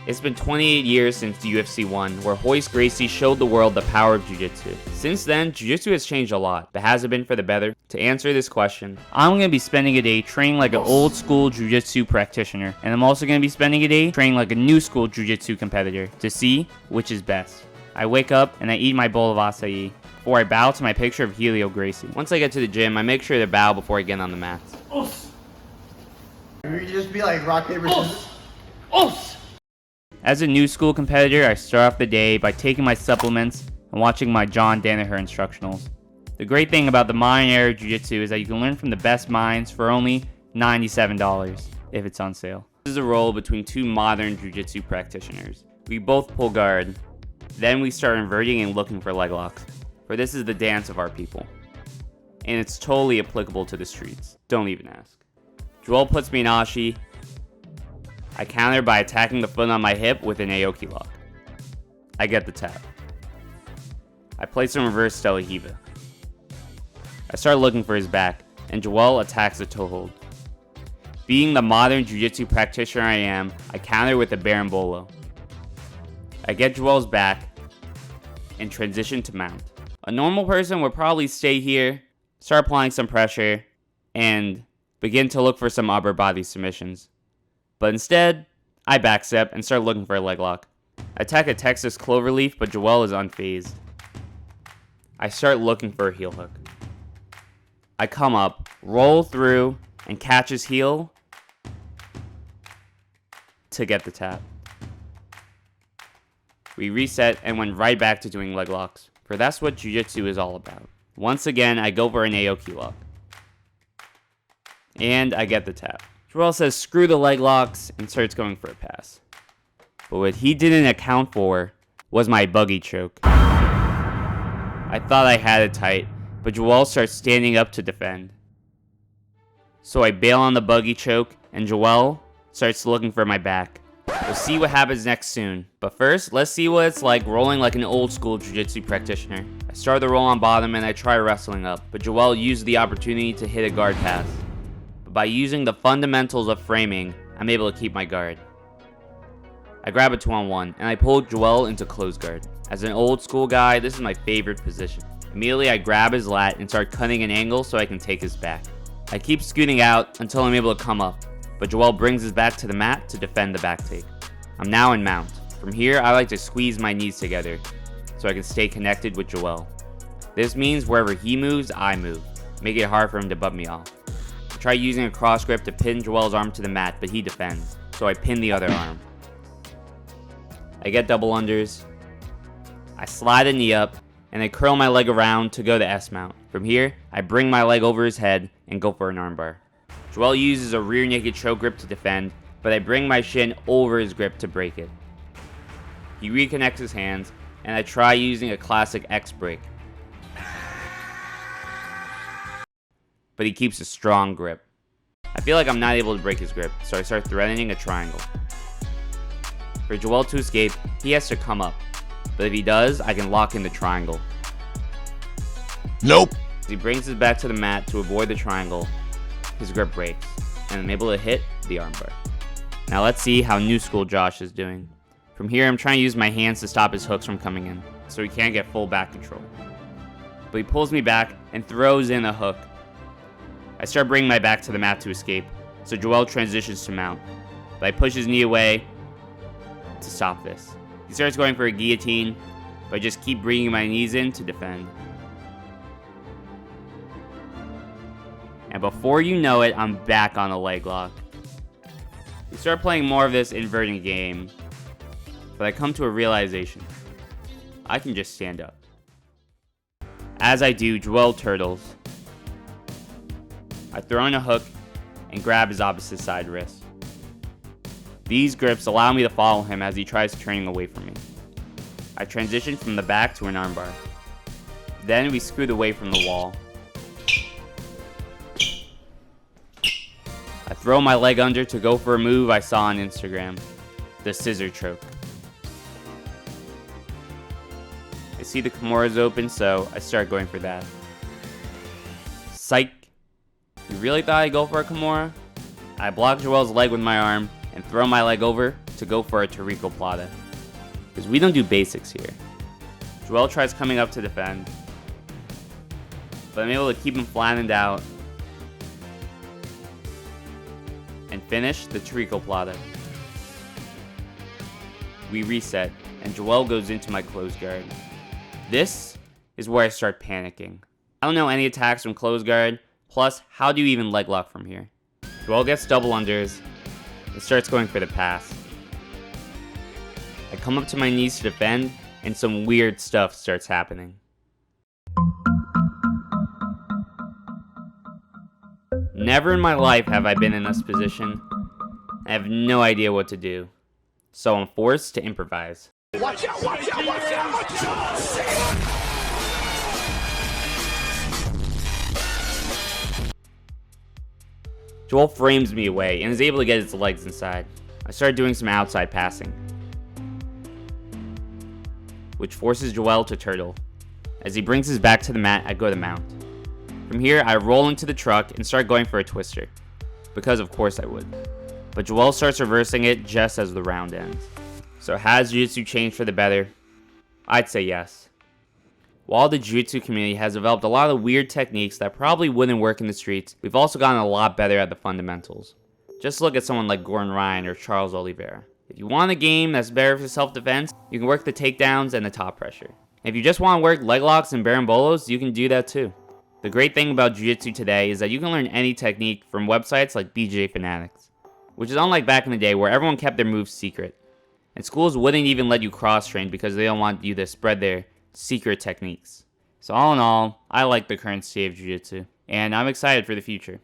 It's been 28 years since UFC 1, where Royce Gracie showed the world the power of jiu-jitsu. Since then, jiu-jitsu has changed a lot, but has it been for the better? To answer this question, I'm going to be spending a day training like an old school jiu-jitsu practitioner, and I'm also going to be spending a day training like a new school jiu-jitsu competitor to see which is best. I wake up and I eat my bowl of acai before I bow to my picture of Helio Gracie. Once I get to the gym, I make sure to bow before I get on the mats. You just be like rock, paper, scissors. As a new school competitor, I start off the day by taking my supplements and watching my John Danaher instructionals. The great thing about the modern era jiu-jitsu is that you can learn from the best minds for only $97 if it's on sale. This is a role between two modern jiu-jitsu practitioners. We both pull guard, then we start inverting and looking for leg locks, for this is the dance of our people. And it's totally applicable to the streets. Don't even ask. Joel puts me in ashi. I counter by attacking the foot on my hip with an Aoki lock. I get the tap. I place some reverse Stelahiva. I start looking for his back, and Joel attacks the toe hold. Being the modern jiu-jitsu practitioner I am, I counter with a Berimbolo. I get Joel's back, and transition to mount. A normal person would probably stay here, start applying some pressure, and begin to look for some upper body submissions. But instead, I backstep and start looking for a leg lock. I attack a Texas cloverleaf, but Joel is unfazed. I start looking for a heel hook. I come up, roll through, and catch his heel to get the tap. We reset and went right back to doing leg locks, for that's what jiu-jitsu is all about. Once again, I go for an Aoki lock. And I get the tap. Joel says screw the leg locks and starts going for a pass. But what he didn't account for was my buggy choke. I thought I had it tight, but Joel starts standing up to defend. So I bail on the buggy choke, and Joel starts looking for my back. We'll see what happens next soon. But first, let's see what it's like rolling like an old school jiu-jitsu practitioner. I start the roll on bottom and I try wrestling up, but Joel used the opportunity to hit a guard pass. By using the fundamentals of framing, I'm able to keep my guard. I grab a 2-on-1, and I pull Joel into close guard. As an old school guy, this is my favorite position. Immediately I grab his lat and start cutting an angle so I can take his back. I keep scooting out until I'm able to come up, but Joel brings his back to the mat to defend the back take. I'm now in mount. From here, I like to squeeze my knees together so I can stay connected with Joel. This means wherever he moves, I move, making it hard for him to butt me off. I try using a cross grip to pin Joel's arm to the mat, but he defends, so I pin the other arm. I get double unders. I slide a knee up, and I curl my leg around to go to S-mount. From here, I bring my leg over his head and go for an armbar. Joel uses a rear naked choke grip to defend, but I bring my shin over his grip to break it. He reconnects his hands, and I try using a classic X break. But he keeps a strong grip. I feel like I'm not able to break his grip, so I start threatening a triangle. For Joel to escape, he has to come up, but if he does, I can lock in the triangle. Nope. As he brings his back to the mat to avoid the triangle, his grip breaks, and I'm able to hit the armbar. Now let's see how new school Josh is doing. From here, I'm trying to use my hands to stop his hooks from coming in, so he can't get full back control. But he pulls me back and throws in a hook. I start bringing my back to the mat to escape, so Joel transitions to mount, but I push his knee away to stop this. He starts going for a guillotine, but I just keep bringing my knees in to defend. And before you know it, I'm back on a leg lock. We start playing more of this inverting game, but I come to a realization. I can just stand up. As I do, Joel turtles. I throw in a hook and grab his opposite side wrist. These grips allow me to follow him as he tries turning away from me. I transition from the back to an armbar. Then we scoot away from the wall. I throw my leg under to go for a move I saw on Instagram, the scissor choke. I see the Kimura's open, so I start going for that. Psych. You really thought I'd go for a Kimura? I block Joel's leg with my arm and throw my leg over to go for a Tarico Plata, because we don't do basics here. Joel tries coming up to defend, but I'm able to keep him flattened out and finish the Tarico Plata. We reset, and Joel goes into my close guard. This is where I start panicking. I don't know any attacks from close guard, plus how do you even leg lock from here? Joel gets double unders and starts going for the pass. I come up to my knees to defend, and some weird stuff starts happening. Never in my life have I been in this position. I have no idea what to do, so I'm forced to improvise. Watch out, watch out, watch out, watch out! Joel frames me away and is able to get his legs inside. I start doing some outside passing, which forces Joel to turtle. As he brings his back to the mat, I go to mount. From here, I roll into the truck and start going for a twister, because of course I would. But Joel starts reversing it just as the round ends. So has Jiu-Jitsu changed for the better? I'd say yes. While the Jiu-Jitsu community has developed a lot of weird techniques that probably wouldn't work in the streets, we've also gotten a lot better at the fundamentals. Just look at someone like Gordon Ryan or Charles Oliveira. If you want a game that's better for self-defense, you can work the takedowns and the top pressure. If you just want to work leg locks and barambolos, you can do that too. The great thing about Jiu-Jitsu today is that you can learn any technique from websites like BJ Fanatics, which is unlike back in the day where everyone kept their moves secret, and schools wouldn't even let you cross-train because they don't want you to spread their secret techniques. So all in all, I like the current state of Jiu-Jitsu, and I'm excited for the future.